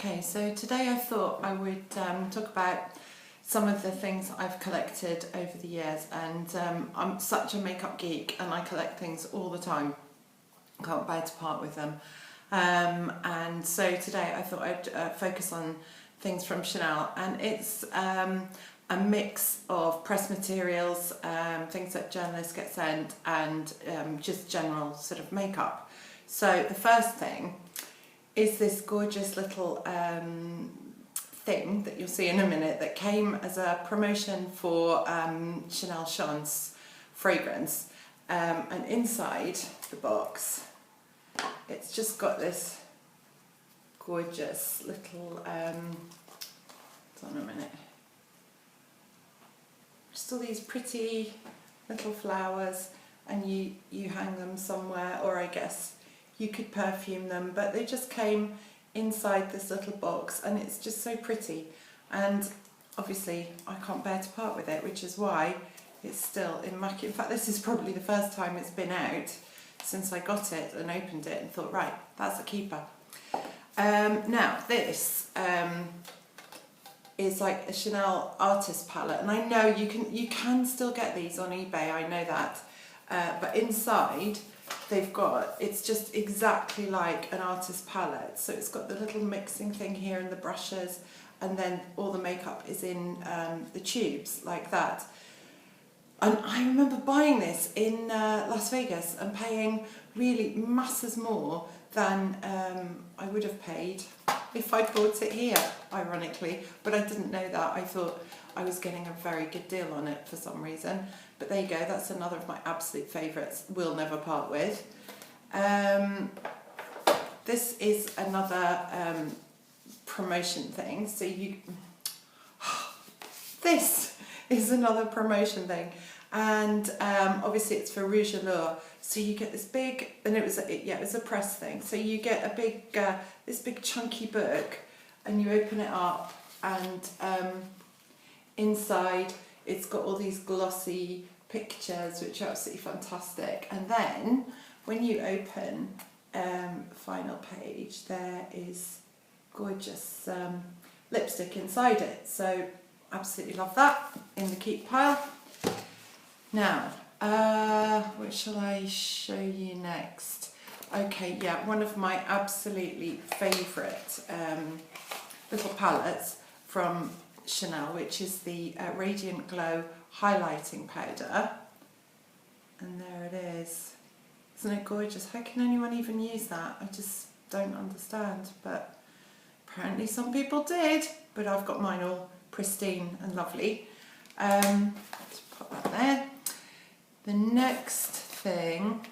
Okay, so today I thought I would talk about some of the things I've collected over the years, and I'm such a makeup geek and I collect things all the time. Can't bear to part with them. And so today I thought I'd focus on things from Chanel, and it's a mix of press materials, things that journalists get sent, and just general sort of makeup. So the first thing is this gorgeous little thing that you'll see in a minute that came as a promotion for Chanel Chance fragrance, and inside the box it's just got this gorgeous little hold on a minute, just all these pretty little flowers, and you hang them somewhere, or I guess you could perfume them, but they just came inside this little box, and it's just so pretty, and obviously I can't bear to part with it, which is why it's still in my... In fact, this is probably the first time it's been out since I got it and opened it and thought, right, that's a keeper. Now this is like a Chanel artist palette, and I know you can still get these on eBay, I know that, but inside they've got, it's just exactly like an artist palette. So it's got the little mixing thing here and the brushes, and then all the makeup is in the tubes like that. And I remember buying this in Las Vegas and paying really masses more than I would have paid if I'd bought it here, ironically. But I didn't know that. I thought I was getting a very good deal on it for some reason. But there you go, that's another of my absolute favourites, will never part with. This is another promotion thing. So this is another promotion thing. And obviously it's for Rouge Allure. So you get this big, and it was a press thing. So you get a big, this big chunky book, and you open it up, and inside it's got all these glossy pictures, which are absolutely fantastic. And then when you open final page, there is gorgeous lipstick inside it. So absolutely love that, in the keep pile. Now, what shall I show you next? Okay, yeah, one of my absolutely favourite little palettes from Chanel, which is the Radiant Glow highlighting powder, and there it is. Isn't it gorgeous? How can anyone even use that? I just don't understand, but apparently some people did. But I've got mine all pristine and lovely. Let's put that there. The next thing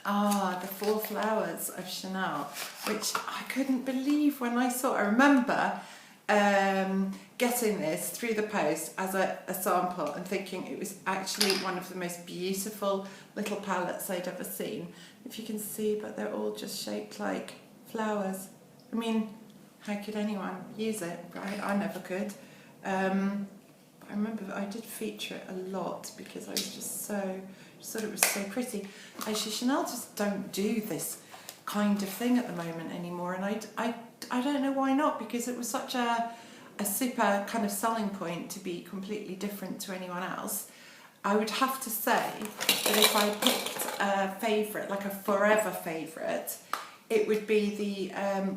are the 4 flowers of Chanel, which I couldn't believe when I saw. I remember getting this through the post as a sample and thinking it was actually one of the most beautiful little palettes I'd ever seen. If you can see, but they're all just shaped like flowers. I mean, how could anyone use it, right? I never could. I remember I did feature it a lot because I was just thought it was so pretty. Actually, Chanel just don't do this kind of thing at the moment anymore, and I don't know why not, because it was such a super kind of selling point to be completely different to anyone else. I would have to say that if I picked a favourite, like a forever favourite, it would be the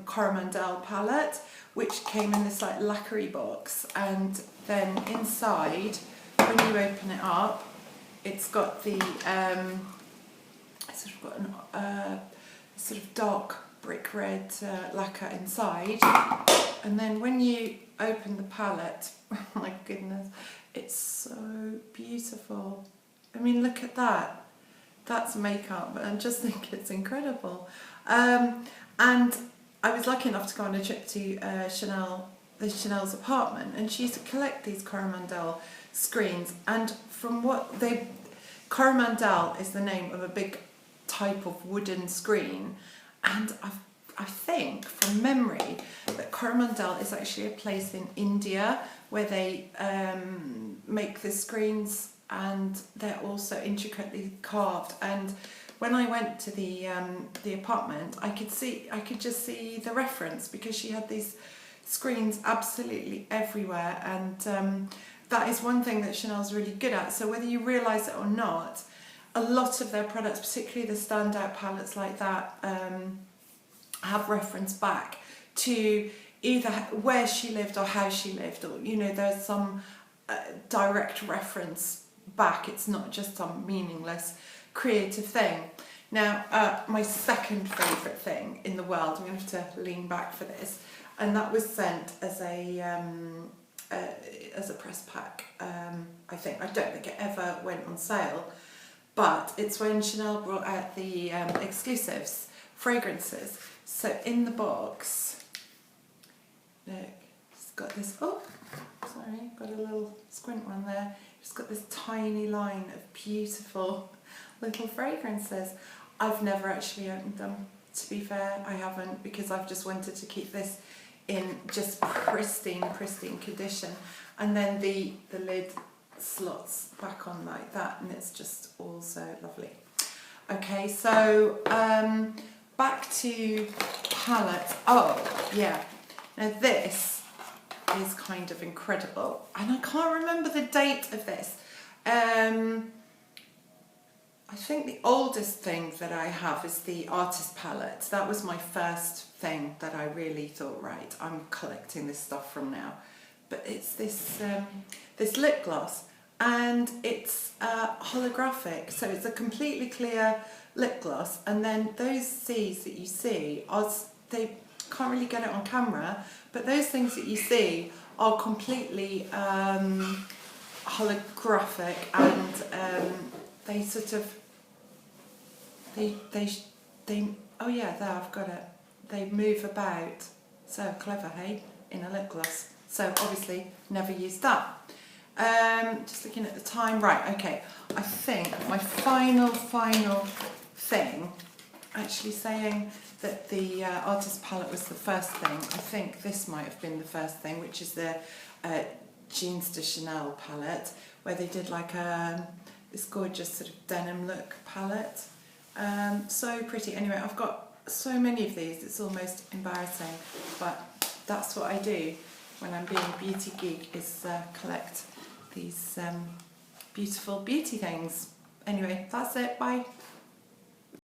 Coromandel palette, which came in this like lacquery box, and then inside, when you open it up, it's got the sort of dark brick red lacquer inside, and then when you open the palette, oh my goodness, it's so beautiful. I mean, look at that. That's makeup, and I just think it's incredible. And I was lucky enough to go on a trip to Chanel's apartment, and she used to collect these Coromandel screens, and from what Coromandel is the name of a big type of wooden screen, and I think from memory that Coromandel is actually a place in India where they make the screens, and they're also intricately carved. And when I went to the apartment, I could just see the reference, because she had these screens absolutely everywhere, and that is one thing that Chanel's really good at. So whether you realise it or not, a lot of their products, particularly the standout palettes like that, have reference back to either where she lived or how she lived, or there's some direct reference back. It's not just some meaningless creative thing. Now, my second favourite thing in the world, I'm going to have to lean back for this, and that was sent as a press pack. I don't think it ever went on sale, but it's when Chanel brought out the exclusives, fragrances. So in the box, look, it's got this, oh, sorry, got a little squint one there. It's got this tiny line of beautiful little fragrances. I've never actually opened them, to be fair. I haven't, because I've just wanted to keep this in just pristine condition. And then the lid slots back on like that, and it's just all so lovely. Okay, so back to palettes. Oh, yeah. Now this is kind of incredible, and I can't remember the date of this. I think the oldest thing that I have is the artist palette. That was my first thing that I really thought, right, I'm collecting this stuff from now. But it's this this lip gloss, and it's holographic, so it's a completely clear lip gloss, and then those C's that you see, they can't really get it on camera, but those things that you see are completely holographic, and they sort of, they oh yeah, there, I've got it. They move about. So clever, hey, in a lip gloss. So obviously never used that. Just looking at the time, right, okay. I think my final thing, actually saying that the artist palette was the first thing, I think this might have been the first thing, which is the Jeans de Chanel palette, where they did like this gorgeous sort of denim look palette. So pretty. Anyway, I've got so many of these, it's almost embarrassing, but that's what I do when I'm being a beauty geek, is collect these beautiful beauty things. Anyway, that's it, bye.